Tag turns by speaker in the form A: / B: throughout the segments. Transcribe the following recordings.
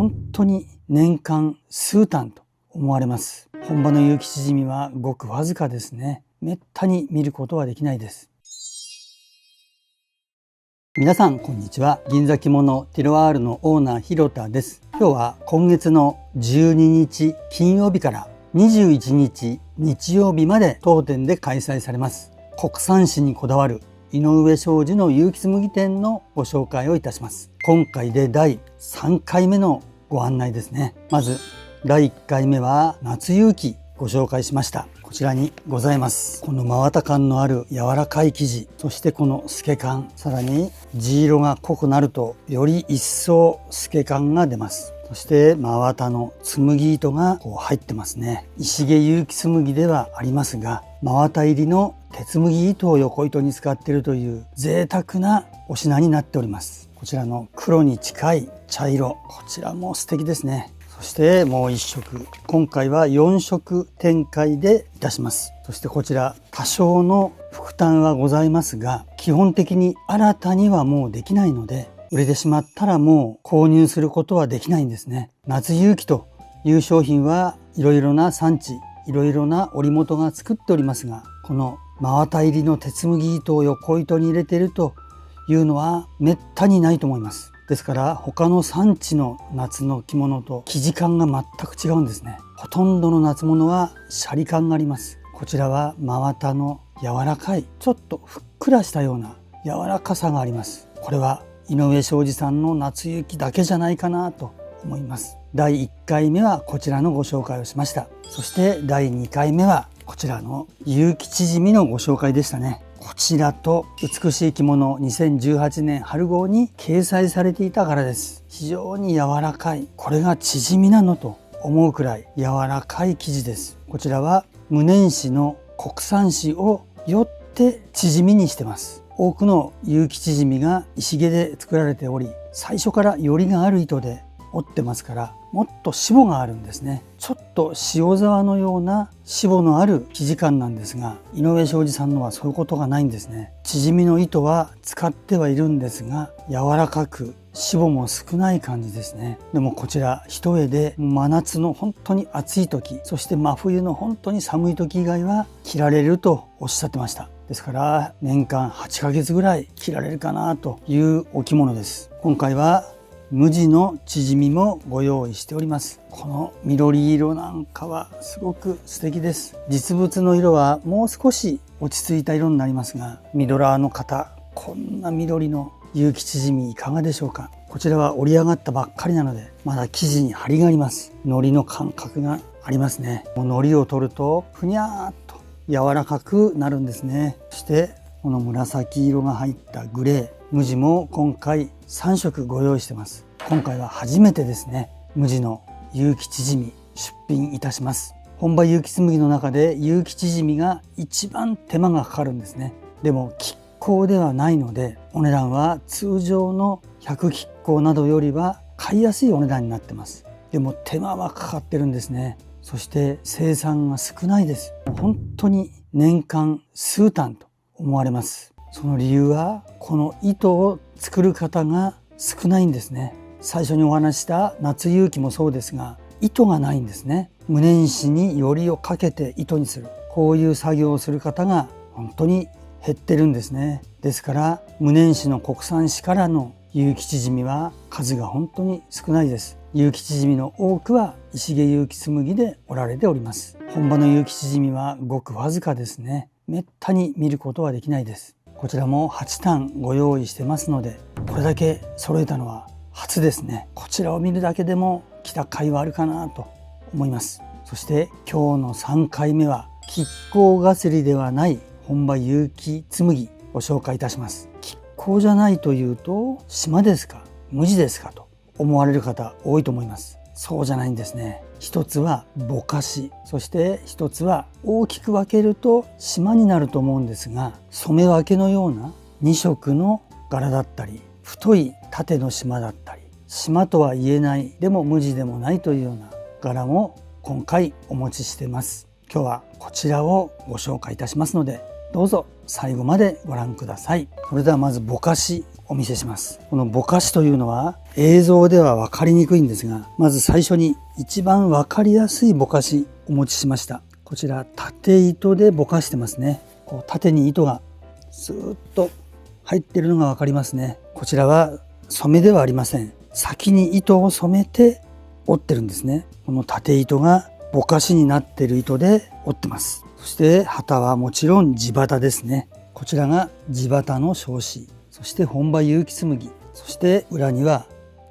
A: 本当に年間数単と思われます。本場の結城縮みはごくわずかですね。めったに見ることはできないです。皆さんこんにちは。銀座着物ティロワールのオーナー広田です。今日は今月の12日金曜日から21日日曜日まで当店で開催されます国産紙にこだわる井上商事の結城紬店のご紹介をいたします。今回で第3回目のご案内ですね。まず第1回目は夏結城ご紹介しました。こちらにございます。この真綿感のある柔らかい生地、そしてこの透け感、さらに地色が濃くなるとより一層透け感が出ます。そして真綿の紬糸が入ってますね。石毛結城紬ではありますが、真綿入りの鉄麦糸を横糸に使っているという贅沢なお品になっております。こちらの黒に近い茶色、こちらも素敵ですね。そしてもう一色、今回は4色展開でいたします。そしてこちら多少の副担はございますが、基本的に新たにはもうできないので、売れてしまったらもう購入することはできないんですね。夏結城という商品はいろいろな産地、いろいろな織元が作っておりますが、この真綿入りの鉄麦糸を横糸に入れているというのはめったにないと思います。ですから他の産地の夏の着物と生地感が全く違うんですね。ほとんどの夏物はシャリ感があります。こちらは真綿の柔らかい、ちょっとふっくらしたような柔らかさがあります。これは井上商事さんの夏結城だけじゃないかなと思います。第1回目はこちらのご紹介をしました。そして第2回目はこちらの結城縮みのご紹介でしたね。こちらと美しい着物2018年春号に掲載されていた柄です。非常に柔らかい、これが縮みなのと思うくらい柔らかい生地です。こちらは無粘紙の国産紙をよって縮みにしてます。多くの結城縮みが石毛で作られており、最初からよりがある糸で織ってますから、もっと脂肪があるんですね。ちょっと塩沢のような脂肪のある生地感なんですが、井上商事さんのはそういうことがないんですね。縮みの糸は使ってはいるんですが、柔らかく脂肪も少ない感じですね。でもこちら一重で真夏の本当に暑い時、そして真冬の本当に寒い時以外は着られるとおっしゃってました。ですから年間8ヶ月ぐらい着られるかなというお着物です。今回は無地の縮みもご用意しております。この緑色なんかはすごく素敵です。実物の色はもう少し落ち着いた色になりますが、ミドラーの方、こんな緑の結城縮みいかがでしょうか。こちらは織り上がったばっかりなのでまだ生地に張りがあります。糊の感覚がありますね。もう糊を取るとふにゃーっと柔らかくなるんですね。そしてこの紫色が入ったグレー、無地も今回3色ご用意してます。今回は初めてですね、無地の結城縮み出品いたします。本場結城紬の中で結城縮みが一番手間がかかるんですね。でも亀甲ではないので、お値段は通常の100亀甲などよりは買いやすいお値段になってます。でも手間はかかってるんですね。そして生産が少ないです。本当に年間数単と思われます。その理由はこの糸を作る方が少ないんですね。最初にお話した夏結城もそうですが、糸がないんですね。無粘紙によりをかけて糸にする、こういう作業をする方が本当に減ってるんですね。ですから無粘紙の国産紙からの結城縮みは数が本当に少ないです。結城縮みの多くは石毛結城紬で織られております。本場の結城縮みはごくわずかですね。めったに見ることはできないです。こちらも8単ご用意してますので、これだけ揃えたのは初ですね。こちらを見るだけでも着た甲斐はあるかなと思います。そして今日の3回目は亀甲がすりではない本場結城紬ご紹介いたします。亀甲じゃないというと島ですか無地ですかと思われる方多いと思います。そうじゃないんですね。一つはぼかし、そして一つは大きく分けると島になると思うんですが、染め分けのような2色の柄だったり、太い縦の島だったり、島とは言えないでも無地でもないというような柄も今回お持ちしています。今日はこちらをご紹介いたしますので、どうぞ最後までご覧ください。それではまずぼかしお見せします。このぼかしというのは映像では分かりにくいんですが、まず最初に一番分かりやすいぼかしお持ちしました。こちら縦糸でぼかしてますね。こう縦に糸がスーッと入っているのが分かりますね。こちらは染めではありません。先に糸を染めて織ってるんですね。この縦糸がぼかしになっている糸で織ってます。そして旗はもちろん地旗ですね。こちらが地旗の証子、そして本場結城紬、そして裏には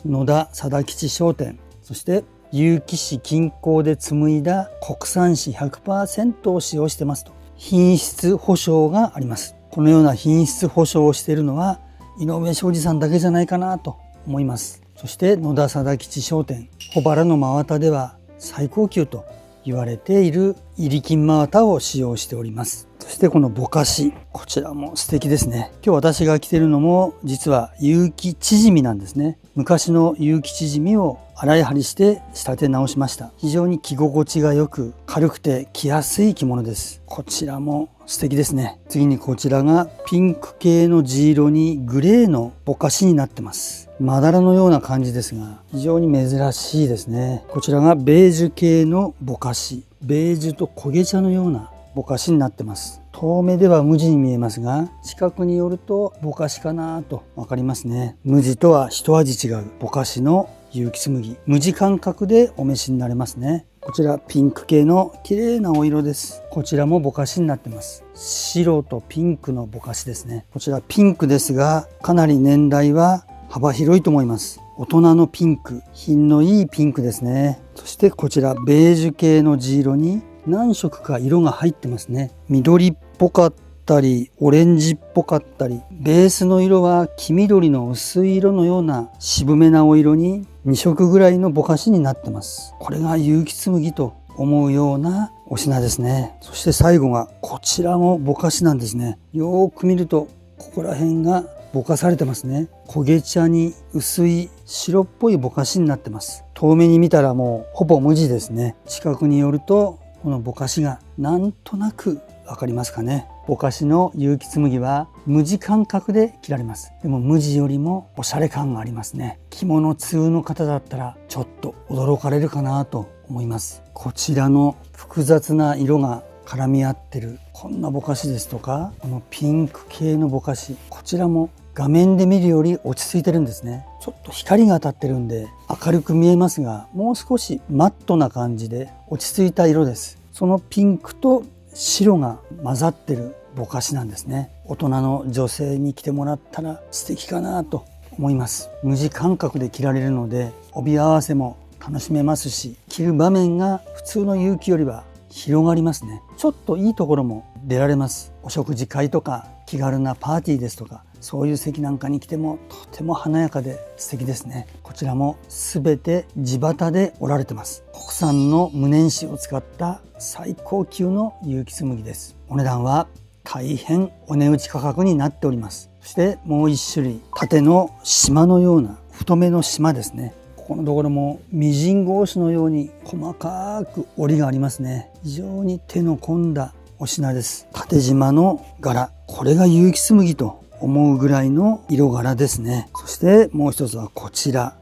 A: 野田貞吉商店、そして結城市近郊で紡いだ国産紙 100% を使用してますと品質保証があります。このような品質保証をしているのは井上商事さんだけじゃないかなと思います。そして野田貞吉商店、小原の真綿では最高級と言われている入り金真綿を使用しております。そしてこのぼかし、こちらも素敵ですね。今日私が着ているのも実は結城縮みなんですね。昔の結城縮みを洗い張りして仕立て直しました。非常に着心地が良く軽くて着やすい着物です。こちらも素敵ですね。次にこちらがピンク系の地色にグレーのぼかしになってます。まだらのような感じですが非常に珍しいですね。こちらがベージュ系のぼかし、ベージュと焦げ茶のようなぼかしになってます。遠目では無地に見えますが近くに寄るとぼかしかなと分かりますね。無地とは一味違うぼかしの結城紬、無地感覚でお召しになれますね。こちらピンク系の綺麗なお色です。こちらもぼかしになってます。白とピンクのぼかしですね。こちらピンクですがかなり年代は幅広いと思います。大人のピンク、品のいいピンクですね。そしてこちらベージュ系の地色に何色か色が入ってますね。緑っぽかったりオレンジっぽかったり、ベースの色は黄緑の薄い色のような渋めなお色に2色ぐらいのぼかしになってます。これが結城紬と思うようなお品ですね。そして最後がこちらもぼかしなんですね。よーく見るとここら辺がぼかされてますね。焦げ茶に薄い白っぽいぼかしになってます。遠目に見たらもうほぼ無地ですね。近くに寄るとこのぼかしがなんとなくわかりますかね。ぼかしの結城紬は無地感覚で着られます。でも無地よりもおしゃれ感がありますね。着物通の方だったらちょっと驚かれるかなと思います。こちらの複雑な色が絡み合ってるこんなぼかしですとか、このピンク系のぼかし、こちらも画面で見るより落ち着いてるんですね。ちょっと光が当たってるんで明るく見えますが、もう少しマットな感じで落ち着いた色です。そのピンクと白が混ざってるぼかしなんですね。大人の女性に着てもらったら素敵かなと思います。無地感覚で着られるので帯合わせも楽しめますし、着る場面が普通の結城よりは広がりますね。ちょっといいところも出られます。お食事会とか気軽なパーティーですとか、そういう席なんかに来てもとても華やかで素敵ですね。こちらも全て地旗で織られてます。国産の無粘紙を使った最高級の結城紬です。お値段は大変お値打ち価格になっております。そしてもう一種類、縦の縞のような太めの縞ですね。このところもミジン格子のように細かく織りがありますね。非常に手の込んだお品です。縦縞の柄、これが結城紬と思うぐらいの色柄ですね。そしてもう一つはこちら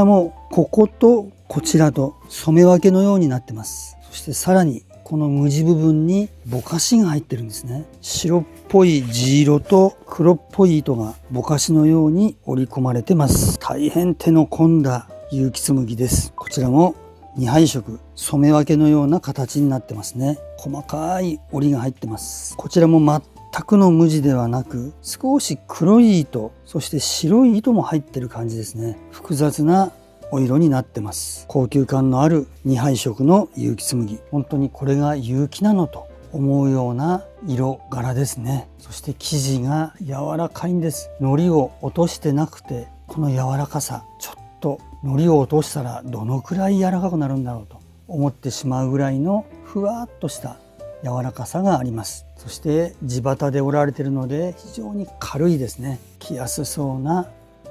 A: もこことこちらと染め分けのようになってます。そしてさらにこの無地部分にぼかしが入ってるんですね。白っぽい地色と黒っぽい糸がぼかしのように織り込まれてます。大変手の込んだ結城紬です。こちらも2配色染め分けのような形になってますね。細かい織りが入ってます。こちらも全くの無地ではなく少し黒い糸、そして白い糸も入ってる感じですね。複雑なお色になってます。高級感のある2配色の結城紬、本当にこれが結城なのと思うような色柄ですね。そして生地が柔らかいんです。糊を落としてなくて、この柔らかさ、ちょっと糊を落としたらどのくらい柔らかくなるんだろうと思ってしまうぐらいのふわっとした柔らかさがあります。そして地旗で織られているので非常に軽いですね。着やすそうな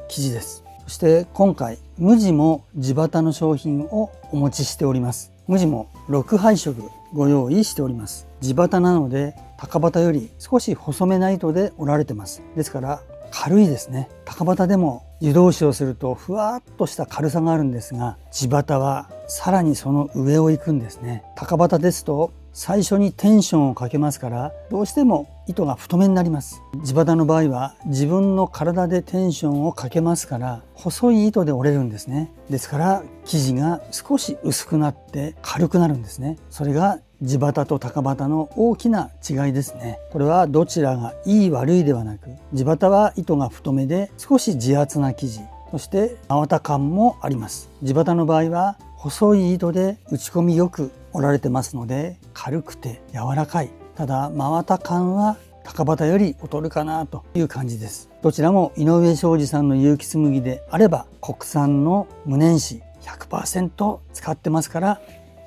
A: 生地です。そして今回無地も地旗の商品をお持ちしております。無地も6配色ご用意しております。地旗なので高旗より少し細めな糸で織られてます。ですから軽いですね。高畑でも湯通しをするとふわっとした軽さがあるんですが、地畑はさらにその上を行くんですね。高畑ですと最初にテンションをかけますから、どうしても糸が太めになります。地畑の場合は自分の体でテンションをかけますから、細い糸で折れるんですね。ですから生地が少し薄くなって軽くなるんですね。それが地畑と高畑の大きな違いですね。これはどちらがいい悪いではなく、地畑は糸が太めで少し地厚な生地、そして真綿感もあります。地畑の場合は細い糸で打ち込みよく織られてますので軽くて柔らかい。ただ真綿感は高畑より劣るかなという感じです。どちらも井上商事さんの有機紬であれば国産の無粘紙 100% 使ってますから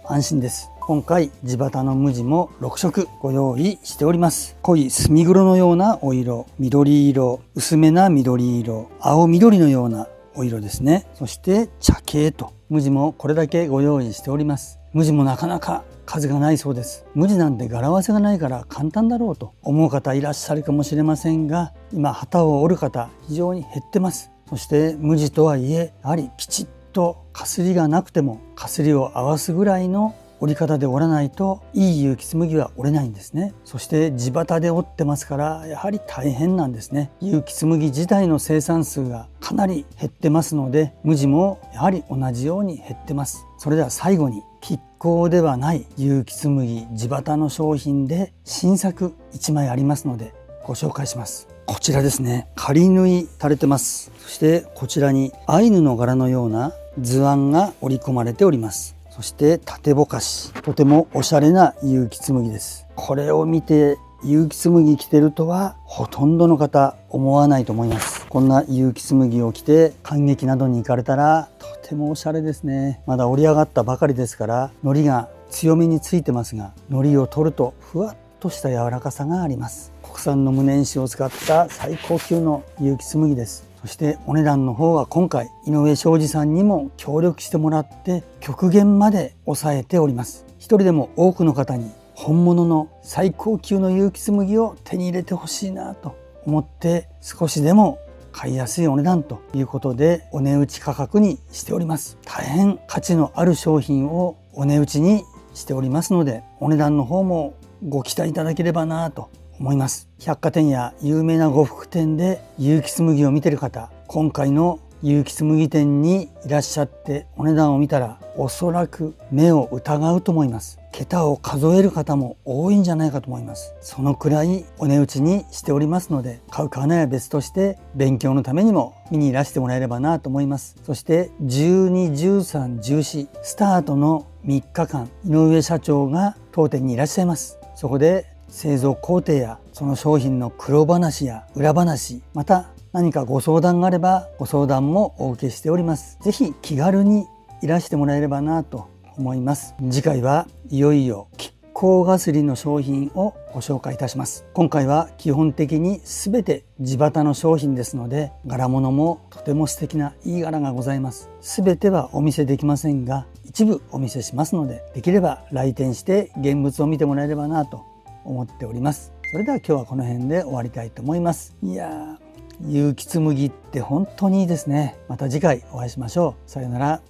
A: 安心です。今回地畑の無地も6色ご用意しております。濃い墨黒のようなお色、緑色、薄めな緑色、青緑のようなお色ですね。そして茶系と無地もこれだけご用意しております。無地もなかなか数がないそうです。無地なんて柄合わせがないから簡単だろうと思う方いらっしゃるかもしれませんが、今旗を織る方非常に減ってます。そして無地とはいえやはりきちっとかすりがなくてもかすりを合わすぐらいの織り方で織らないといい有機紬は織れないんですね。そして地畑で織ってますからやはり大変なんですね。有機紬自体の生産数がかなり減ってますので、無地もやはり同じように減ってます。それでは最後に亀甲ではない有機紬地畑の商品で新作1枚ありますのでご紹介します。こちらですね。仮縫いされてます。そしてこちらにアイヌの柄のような図案が織り込まれております。そして縦ぼかし、とてもおしゃれな有機紬です。これを見て有機紬着てるとはほとんどの方思わないと思います。こんな有機紬を着て観劇などに行かれたらとてもおしゃれですね。まだ織り上がったばかりですから糊が強めについてますが、糊を取るとふわっとした柔らかさがあります。国産の無粘紙を使った最高級の有機紬です。そしてお値段の方は今回井上商事さんにも協力してもらって極限まで抑えております。一人でも多くの方に本物の最高級の有機紬を手に入れてほしいなと思って、少しでも買いやすいお値段ということでお値打ち価格にしております。大変価値のある商品をお値打ちにしておりますので、お値段の方もご期待いただければなと思います。百貨店や有名な呉服店で有機紬を見てる方、今回の有機紬店にいらっしゃってお値段を見たらおそらく目を疑うと思います。桁を数える方も多いんじゃないかと思います。そのくらいお値打ちにしておりますので、買う買わないは別として勉強のためにも見にいらしてもらえればなと思います。そして12、13、14スタートの3日間、井上社長が当店にいらっしゃいます。そこで製造工程やその商品の苦労話や裏話、また何かご相談があればご相談もお受けしております。ぜひ気軽にいらしてもらえればなと思います。次回はいよいよ亀甲がすりの商品をご紹介いたします。今回は基本的に全て地畑の商品ですので、柄物もとても素敵ないい柄がございます。全てはお見せできませんが一部お見せしますので、できれば来店して現物を見てもらえればなと思っております。それでは今日はこの辺で終わりたいと思います。いや有機紬って本当にいいですね。また次回お会いしましょう。さようなら。